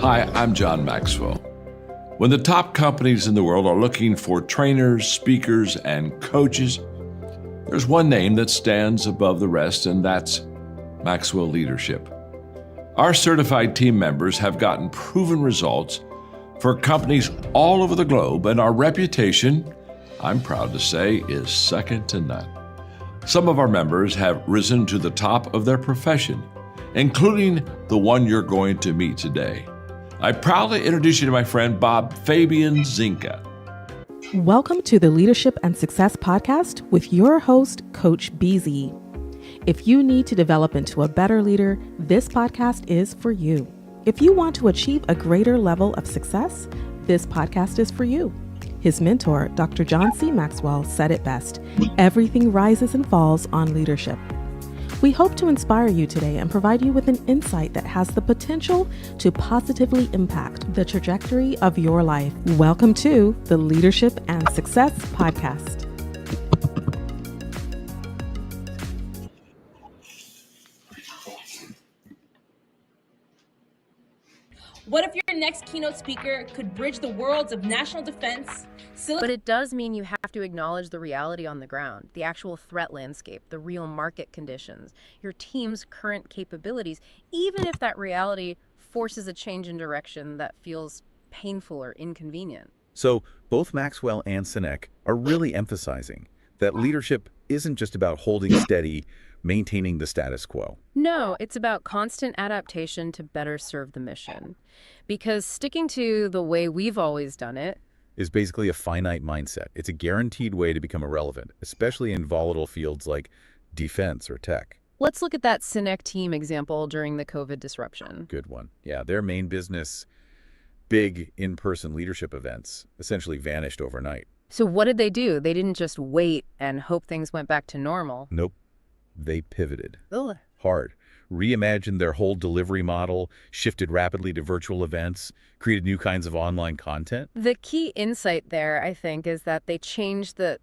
Hi, I'm John Maxwell. When the top companies in the world are looking for trainers, speakers, and coaches, there's one name that stands above the rest, and that's Maxwell Leadership. Our certified team members have gotten proven results for companies all over the globe, and our reputation, I'm proud to say, is second to none. Some of our members have risen to the top of their profession, including the one you're going to meet today. I proudly introduce you to my friend Bob Fabian Zinka. Welcome to the Leadership and Success Podcast with your host, Coach BZ. If you need to develop into a better leader, this podcast is for you. If you want to achieve a greater level of success, this podcast is for you. His mentor, Dr. John C. Maxwell, said it best: everything rises and falls on leadership. We hope to inspire you today and provide you with an insight that has the potential to positively impact the trajectory of your life. Welcome to the Leadership and Success Podcast. What if your next keynote speaker could bridge the worlds of national defense? But it does mean you have to acknowledge the reality on the ground, the actual threat landscape, the real market conditions, your team's current capabilities, even if that reality forces a change in direction that feels painful or inconvenient. So both Maxwell and Sinek are really emphasizing that leadership isn't just about holding steady, maintaining the status quo. No, it's about constant adaptation to better serve the mission. Because sticking to the way we've always done it is basically a finite mindset. It's a guaranteed way to become irrelevant, especially in volatile fields like defense or tech. Let's look at that Sinek team example during the COVID disruption. Good one. Yeah, their main business, big in-person leadership events, essentially vanished overnight. So what did they do? They didn't just wait and hope things went back to normal. Nope. They pivoted. Ugh. Hard. Reimagined their whole delivery model, shifted rapidly to virtual events, created new kinds of online content. The key insight there, I think, is that they changed the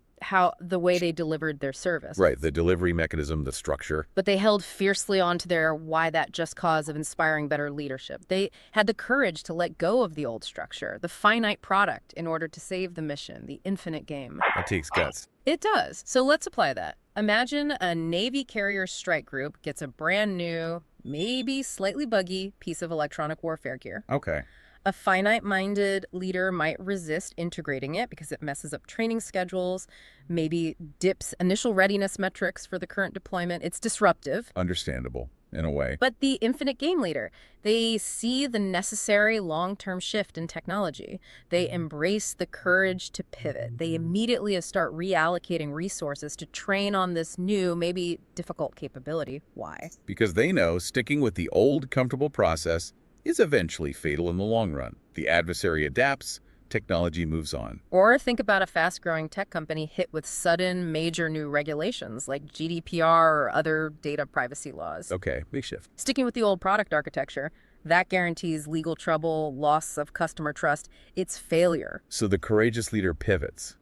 way they delivered their service. Right, the delivery mechanism, the structure. But they held fiercely onto their why that just cause of inspiring better leadership. They had the courage to let go of the old structure, the finite product, in order to save the mission, the infinite game. That takes guts. It does. So let's apply that. Imagine a Navy carrier strike group gets a brand new, maybe slightly buggy piece of electronic warfare gear. Okay. A finite-minded leader might resist integrating it because it messes up training schedules, maybe dips initial readiness metrics for the current deployment. It's disruptive. Understandable, in a way. But the infinite game leader, they see the necessary long-term shift in technology. They embrace the courage to pivot. They immediately start reallocating resources to train on this new, maybe difficult capability. Why? Because they know sticking with the old, comfortable process is eventually fatal in the long run. The adversary adapts, technology moves on. Or think about a fast-growing tech company hit with sudden, major new regulations like GDPR or other data privacy laws. Okay, big shift. Sticking with the old product architecture, that guarantees legal trouble, loss of customer trust. It's failure. So the courageous leader pivots,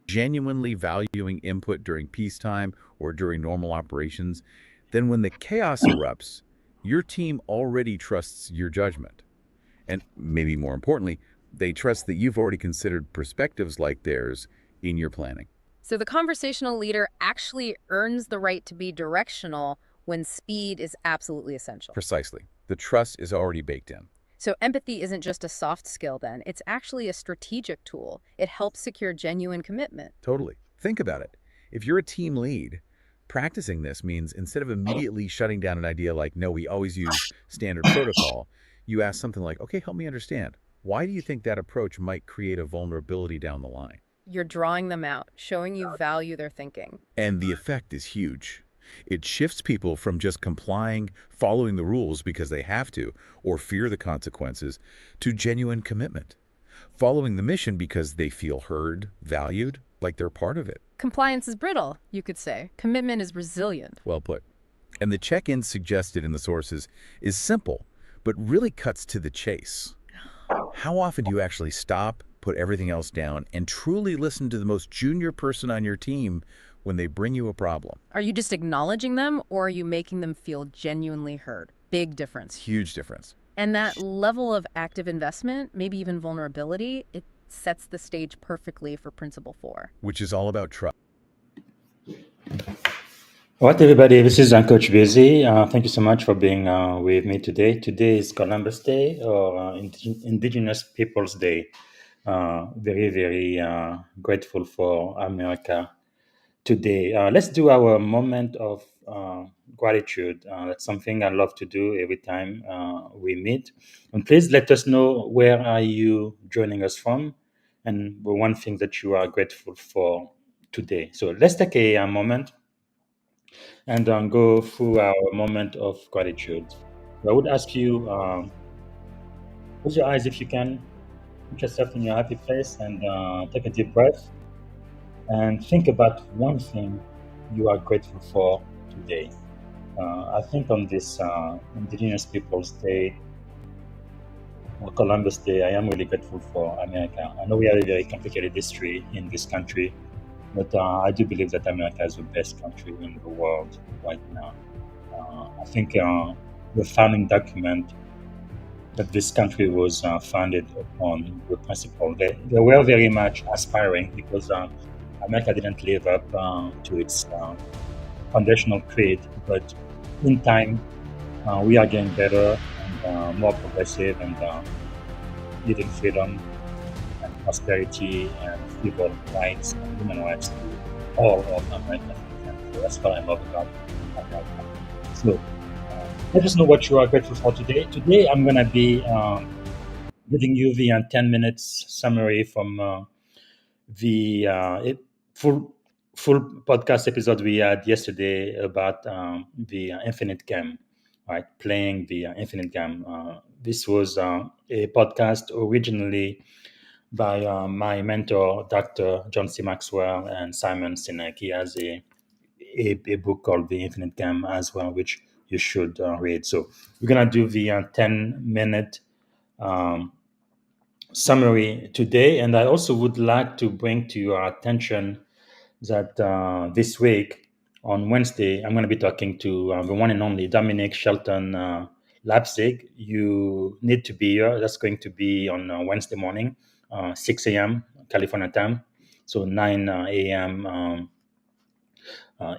genuinely valuing input during peacetime or during normal operations. Then when the chaos erupts, your team already trusts your judgment. And maybe more importantly, they trust that you've already considered perspectives like theirs in your planning. So the conversational leader actually earns the right to be directional when speed is absolutely essential. Precisely. The trust is already baked in. So empathy isn't just a soft skill then, it's actually a strategic tool. It helps secure genuine commitment. Totally. Think about it. If you're a team lead, practicing this means instead of immediately shutting down an idea like, no, we always use standard protocol, you ask something like, okay, help me understand. Why do you think that approach might create a vulnerability down the line? You're drawing them out, showing you value their thinking. And the effect is huge. It shifts people from just complying, following the rules because they have to, or fear the consequences, to genuine commitment. Following the mission because they feel heard, valued, like they're part of it. Compliance is brittle, you could say. Commitment is resilient. Well put. And the check-in suggested in the sources is simple, but really cuts to the chase. How often do you actually stop, put everything else down, and truly listen to the most junior person on your team when they bring you a problem? Are you just acknowledging them, or are you making them feel genuinely heard? Big difference. Huge difference. And that level of active investment, maybe even vulnerability, it sets the stage perfectly for Principle 4. Which is all about trust. All right, everybody, this is Coach Busy. Thank you so much for being with me today. Today is Columbus Day, or Indigenous Peoples Day. Very, very grateful for America today. Let's do our moment of gratitude. That's something I love to do every time we meet. And please let us know, where are you joining us from, and the one thing that you are grateful for today. So let's take a moment and go through our moment of gratitude. I would ask you, close your eyes if you can, put yourself in your happy place, and take a deep breath, and think about one thing you are grateful for today. I think on this Indigenous Peoples Day, or Columbus Day, I am really grateful for America. I know we have a very complicated history in this country, but I do believe that America is the best country in the world right now. I think the founding document that this country was founded upon the principle, they were very much aspiring, because America didn't live up to its foundational creed. But in time, we are getting better and more progressive, and giving freedom and prosperity and civil rights and human rights to all of American citizens. So that's what I love about America. So let us know what you are grateful for today. Today, I'm going to be giving you the 10 minutes summary from the full podcast episode we had yesterday about the infinite game, right? Playing the infinite game. This was a podcast originally by my mentor, Dr. John C. Maxwell and Simon Sinek. He has a book called The Infinite Game as well, which you should read. So we're going to do the 10-minute summary today. And I also would like to bring to your attention that this week on Wednesday, I'm going to be talking to the one and only Dominic Shelton Leipzig. You need to be here. That's going to be on Wednesday morning, 6 a.m. California time, so 9 a.m.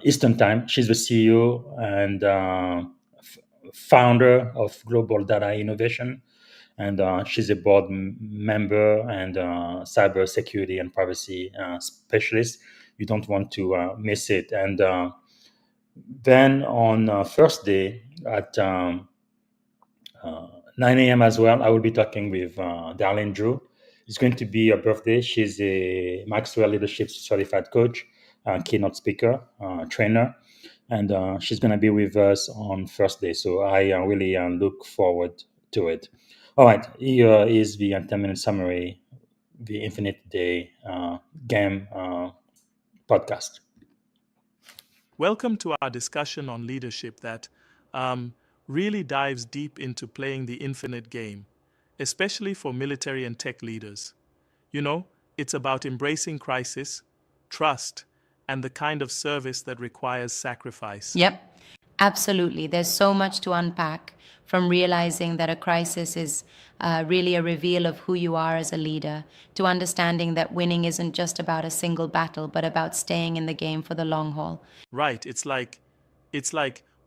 Eastern time. She's the CEO and founder of Global Data Innovation, and she's a board member and cyber security and privacy specialist. You don't want to miss it. And then on Thursday at 9 a.m. as well, I will be talking with Darlene Drew. It's going to be her birthday. She's a Maxwell Leadership Certified Coach, keynote speaker, trainer, and she's going to be with us on Thursday. So I really look forward to it. All right, here is the 10-minute summary, the Infinite Day Game podcast. Welcome to our discussion on leadership that really dives deep into playing the infinite game, especially for military and tech leaders. You know, it's about embracing crisis, trust, and the kind of service that requires sacrifice. Yep, absolutely. There's so much to unpack, from realizing that a crisis is really a reveal of who you are as a leader, to understanding that winning isn't just about a single battle, but about staying in the game for the long haul. Right, it's like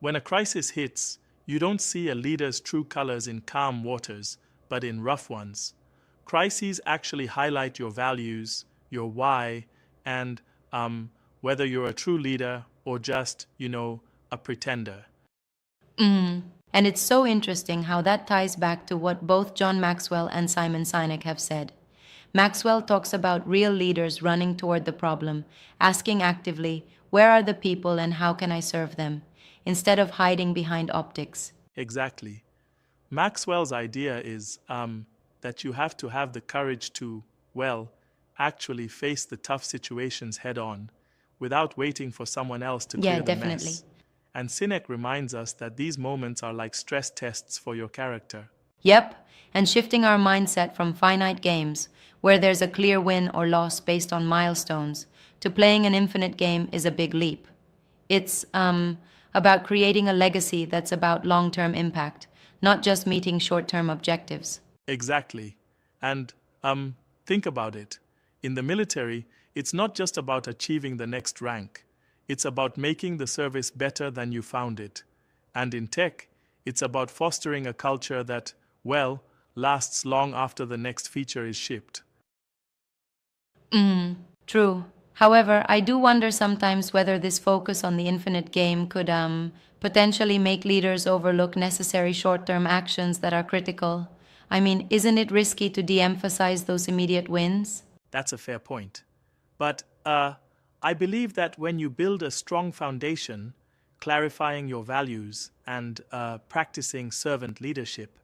when a crisis hits, you don't see a leader's true colors in calm waters, but in rough ones. Crises actually highlight your values, your why, and whether you're a true leader or just, a pretender. And it's so interesting how that ties back to what both John Maxwell and Simon Sinek have said. Maxwell talks about real leaders running toward the problem, asking actively, where are the people and how can I serve them, instead of hiding behind optics. Exactly. Maxwell's idea is that you have to have the courage to, actually face the tough situations head on, without waiting for someone else to clear the mess. And Sinek reminds us that these moments are like stress tests for your character. Yep, and shifting our mindset from finite games, where there's a clear win or loss based on milestones, to playing an infinite game is a big leap. It's about creating a legacy that's about long-term impact, not just meeting short-term objectives. Exactly. And think about it. In the military, it's not just about achieving the next rank. It's about making the service better than you found it. And in tech, it's about fostering a culture that, well, lasts long after the next feature is shipped. True. However, I do wonder sometimes whether this focus on the infinite game could potentially make leaders overlook necessary short-term actions that are critical. I mean, isn't it risky to de-emphasize those immediate wins? That's a fair point. But I believe that when you build a strong foundation, clarifying your values and practicing servant leadership,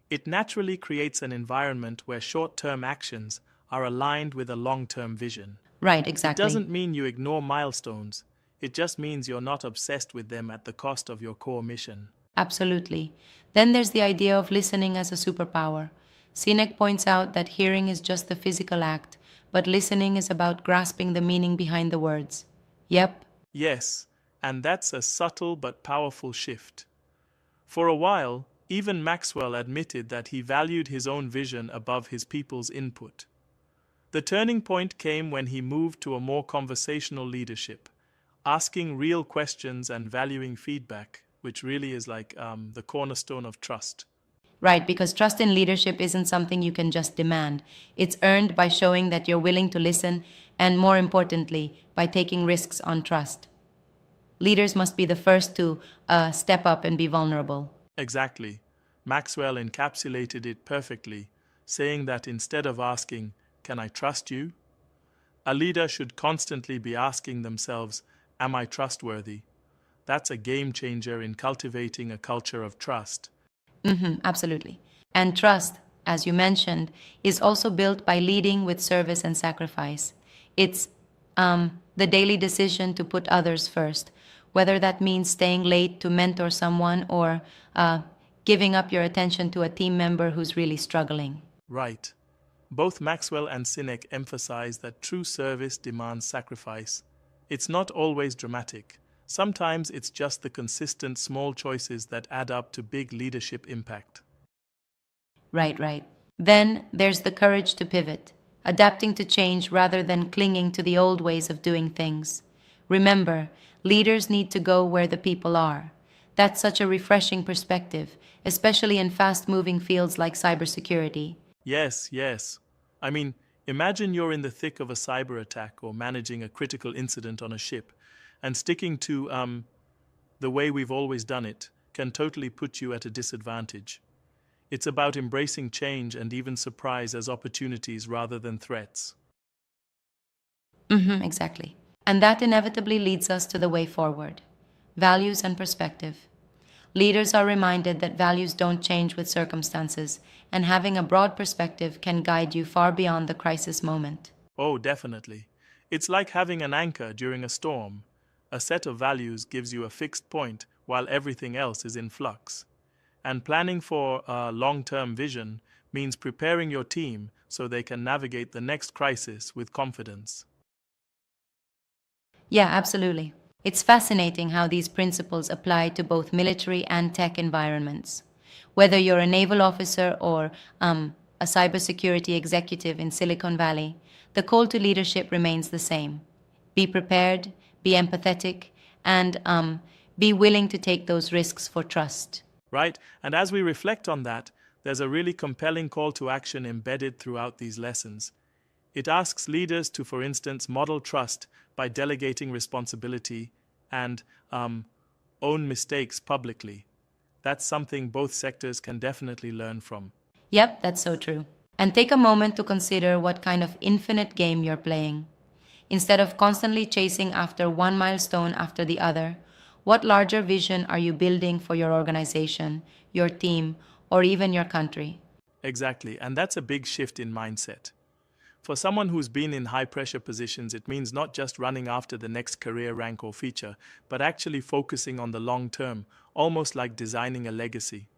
it naturally creates an environment where short-term actions are aligned with a long-term vision. Right, It exactly. doesn't mean you ignore milestones. It just means you're not obsessed with them at the cost of your core mission. Absolutely. Then there's the idea of listening as a superpower. Sinek points out that hearing is just the physical act, but listening is about grasping the meaning behind the words. Yep. Yes, and that's a subtle but powerful shift. For a while, even Maxwell admitted that he valued his own vision above his people's input. The turning point came when he moved to a more conversational leadership, asking real questions and valuing feedback, which really is like the cornerstone of trust. Right, because trust in leadership isn't something you can just demand. It's earned by showing that you're willing to listen, and more importantly, by taking risks on trust. Leaders must be the first to step up and be vulnerable. Exactly. Maxwell encapsulated it perfectly, saying that instead of asking, "Can I trust you?" a leader should constantly be asking themselves, "Am I trustworthy?" That's a game changer in cultivating a culture of trust. Absolutely. And trust, as you mentioned, is also built by leading with service and sacrifice. It's the daily decision to put others first, whether that means staying late to mentor someone or giving up your attention to a team member who's really struggling. Right. Both Maxwell and Sinek emphasize that true service demands sacrifice. It's not always dramatic. Sometimes it's just the consistent small choices that add up to big leadership impact. Right, right. Then there's the courage to pivot, adapting to change rather than clinging to the old ways of doing things. Remember, leaders need to go where the people are. That's such a refreshing perspective, especially in fast-moving fields like cybersecurity. Yes, yes. I mean, imagine you're in the thick of a cyber attack or managing a critical incident on a ship, and sticking to the way we've always done it can totally put you at a disadvantage. It's about embracing change and even surprise as opportunities rather than threats. Exactly. And that inevitably leads us to the way forward. Values and perspective. Leaders are reminded that values don't change with circumstances, and having a broad perspective can guide you far beyond the crisis moment. Oh, definitely. It's like having an anchor during a storm. A set of values gives you a fixed point while everything else is in flux. And planning for a long-term vision means preparing your team so they can navigate the next crisis with confidence. Yeah, absolutely. It's fascinating how these principles apply to both military and tech environments. Whether you're a naval officer or a cybersecurity executive in Silicon Valley, the call to leadership remains the same. Be prepared, be empathetic, and be willing to take those risks for trust. Right? And as we reflect on that, there's a really compelling call to action embedded throughout these lessons. It asks leaders to, for instance, model trust by delegating responsibility and own mistakes publicly. That's something both sectors can definitely learn from. Yep, that's so true. And take a moment to consider what kind of infinite game you're playing. Instead of constantly chasing after one milestone after the other, what larger vision are you building for your organization, your team, or even your country? Exactly, and that's a big shift in mindset. For someone who's been in high-pressure positions, it means not just running after the next career rank or feature, but actually focusing on the long term, almost like designing a legacy.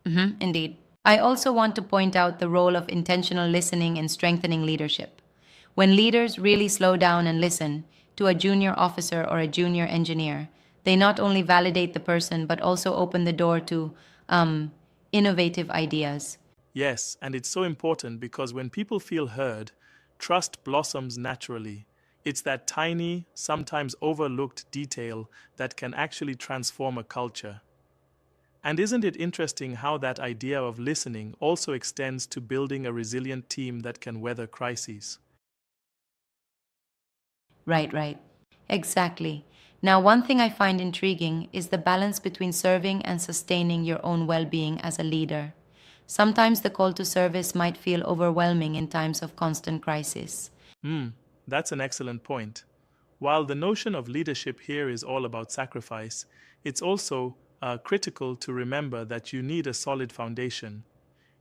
Indeed. I also want to point out the role of intentional listening in strengthening leadership. When leaders really slow down and listen, to a junior officer or a junior engineer. They not only validate the person, but also open the door to innovative ideas. Yes, and it's so important because when people feel heard, trust blossoms naturally. It's that tiny, sometimes overlooked detail that can actually transform a culture. And isn't it interesting how that idea of listening also extends to building a resilient team that can weather crises? Right, right. Exactly. Now, one thing I find intriguing is the balance between serving and sustaining your own well being as a leader. Sometimes the call to service might feel overwhelming in times of constant crisis. That's an excellent point. While the notion of leadership here is all about sacrifice, it's also critical to remember that you need a solid foundation.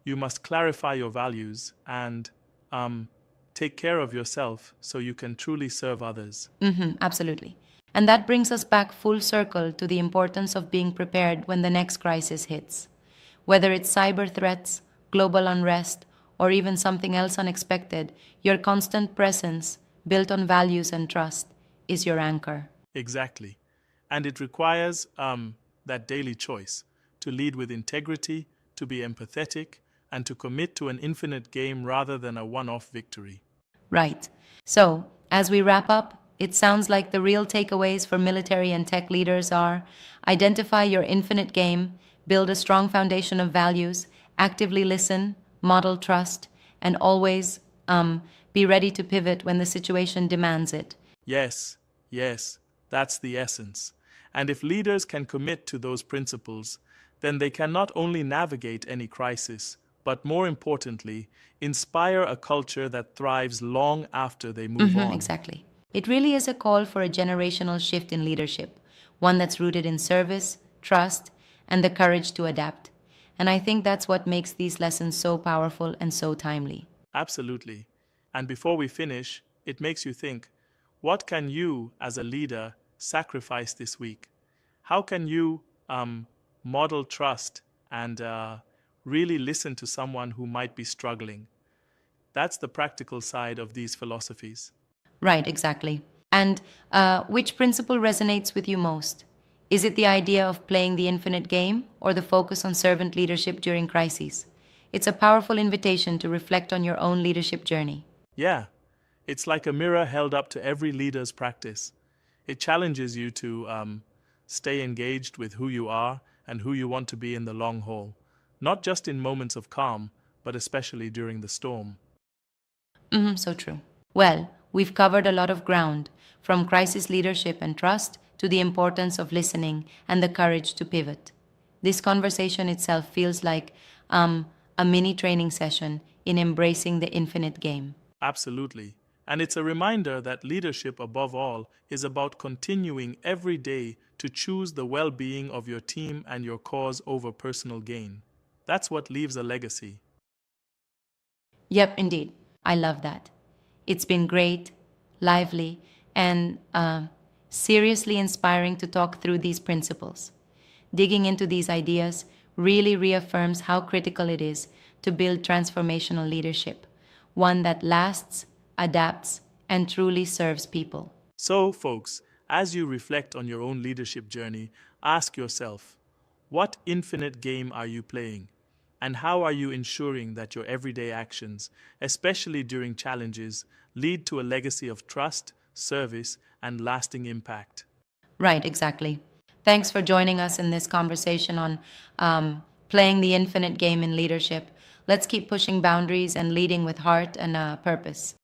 You must clarify your values and take care of yourself so you can truly serve others. Absolutely. And that brings us back full circle to the importance of being prepared when the next crisis hits. Whether it's cyber threats, global unrest, or even something else unexpected, your constant presence, built on values and trust, is your anchor. Exactly. And it requires that daily choice to lead with integrity, to be empathetic, and to commit to an infinite game rather than a one-off victory. Right. So, as we wrap up, it sounds like the real takeaways for military and tech leaders are: identify your infinite game, build a strong foundation of values, actively listen, model trust, and always be ready to pivot when the situation demands it. Yes, yes, that's the essence. And if leaders can commit to those principles, then they can not only navigate any crisis, but more importantly, inspire a culture that thrives long after they move on. Exactly. It really is a call for a generational shift in leadership, one that's rooted in service, trust, and the courage to adapt. And I think that's what makes these lessons so powerful and so timely. Absolutely. And before we finish, it makes you think, what can you, as a leader, sacrifice this week? How can you model trust and really listen to someone who might be struggling? That's the practical side of these philosophies. Right, exactly. And which principle resonates with you most? Is it the idea of playing the infinite game or the focus on servant leadership during crises? It's a powerful invitation to reflect on your own leadership journey. Yeah, it's like a mirror held up to every leader's practice. It challenges you to stay engaged with who you are and who you want to be in the long haul, not just in moments of calm, but especially during the storm. So true. Well, we've covered a lot of ground, from crisis leadership and trust to the importance of listening and the courage to pivot. This conversation itself feels like a mini training session in embracing the infinite game. Absolutely. And it's a reminder that leadership, above all, is about continuing every day to choose the well-being of your team and your cause over personal gain. That's what leaves a legacy. Yep, indeed. I love that. It's been great, lively, and seriously inspiring to talk through these principles. Digging into these ideas really reaffirms how critical it is to build transformational leadership, one that lasts, adapts, and truly serves people. So, folks, as you reflect on your own leadership journey, ask yourself, what infinite game are you playing? And how are you ensuring that your everyday actions, especially during challenges, lead to a legacy of trust, service, and lasting impact? Right, exactly. Thanks for joining us in this conversation on playing the infinite game in leadership. Let's keep pushing boundaries and leading with heart and purpose.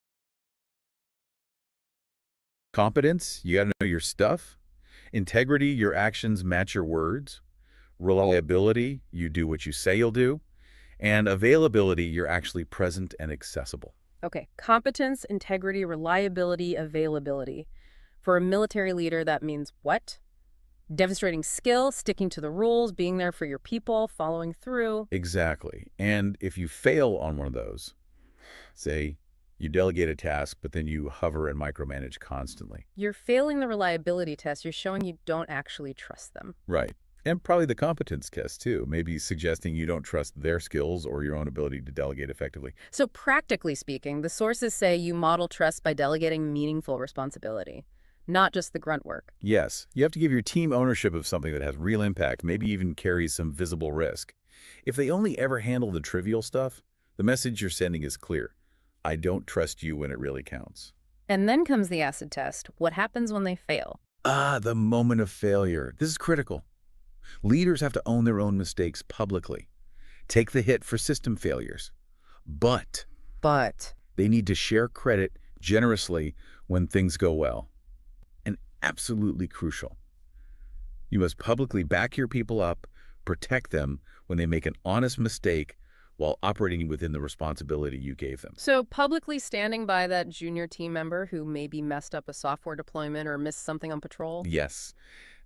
Competence, you got to know your stuff. Integrity, your actions match your words. Reliability, you do what you say you'll do. And availability, you're actually present and accessible. Okay, competence, integrity, reliability, availability. For a military leader, that means what? Demonstrating skill, sticking to the rules, being there for your people, following through. Exactly. And if you fail on one of those, say you delegate a task, but then you hover and micromanage constantly. You're failing the reliability test. You're showing you don't actually trust them. Right. And probably the competence test, too. Maybe suggesting you don't trust their skills or your own ability to delegate effectively. So practically speaking, the sources say you model trust by delegating meaningful responsibility. not just the grunt work. Yes, you have to give your team ownership of something that has real impact, maybe even carries some visible risk. If they only ever handle the trivial stuff, the message you're sending is clear. I don't trust you when it really counts. And then comes the acid test. What happens when they fail? The moment of failure. This is critical. Leaders have to own their own mistakes publicly. Take the hit for system failures. But they need to share credit generously when things go well. And absolutely crucial. You must publicly back your people up, protect them when they make an honest mistake while operating within the responsibility you gave them. So publicly standing by that junior team member who maybe messed up a software deployment or missed something on patrol? Yes,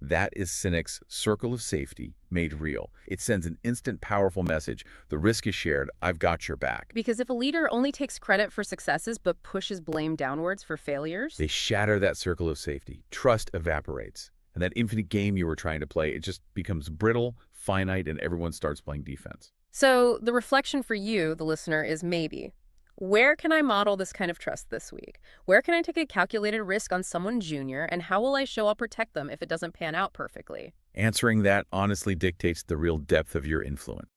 that is Sinek's circle of safety made real. It sends an instant, powerful message. The risk is shared. I've got your back. Because if a leader only takes credit for successes but pushes blame downwards for failures, they shatter that circle of safety. Trust evaporates. And that infinite game you were trying to play, it just becomes brittle, finite, and everyone starts playing defense. So the reflection for you, the listener, is maybe, where can I model this kind of trust this week? Where can I take a calculated risk on someone junior, and how will I show I'll protect them if it doesn't pan out perfectly? Answering that honestly dictates the real depth of your influence.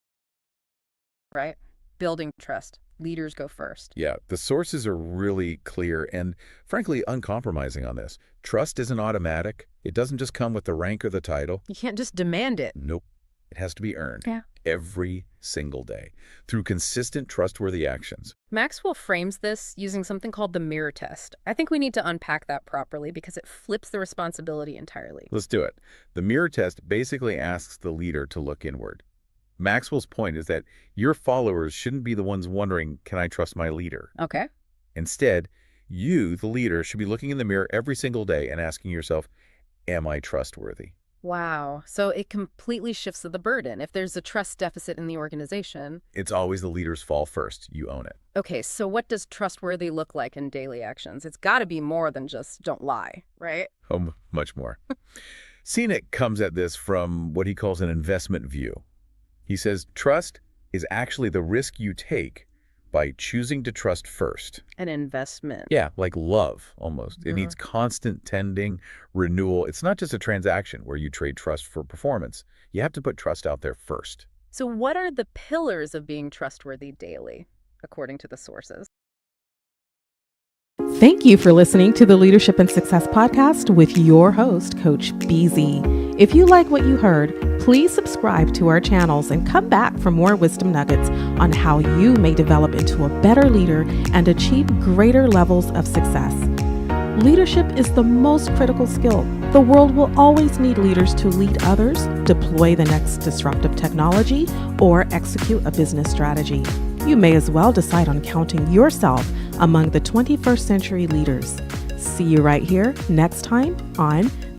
Right? Building trust. Leaders go first. Yeah, the sources are really clear and, frankly, uncompromising on this. Trust isn't automatic. It doesn't just come with the rank or the title. You can't just demand it. Nope. It has to be earned. Yeah. Every single day through consistent, trustworthy actions. Maxwell frames this using something called the mirror test. I think we need to unpack that properly because it flips the responsibility entirely. Let's do it. The mirror test basically asks the leader to look inward. Maxwell's point is that your followers shouldn't be the ones wondering, can I trust my leader? Okay. Instead, you, the leader, should be looking in the mirror every single day and asking yourself, am I trustworthy? Wow. So it completely shifts the burden. If there's a trust deficit in the organization, It's always the leader's fault first. You own it. okay, so what does trustworthy look like in daily actions? It's got to be more than just don't lie, right? Oh, much more. Sinek comes at this from what he calls an investment view. He says trust is actually the risk you take by choosing to trust first. An investment. Yeah, like love, almost. It needs constant tending, renewal. It's not just a transaction where you trade trust for performance. You have to put trust out there first. So what are the pillars of being trustworthy daily, according to the sources? Thank you for listening to the Leadership and Success Podcast with your host, Coach BZ. If you like what you heard, please subscribe to our channels and come back for more wisdom nuggets on how you may develop into a better leader and achieve greater levels of success. Leadership is the most critical skill. The world will always need leaders to lead others, deploy the next disruptive technology, or execute a business strategy. You may as well decide on counting yourself among the 21st century leaders. See you right here next time on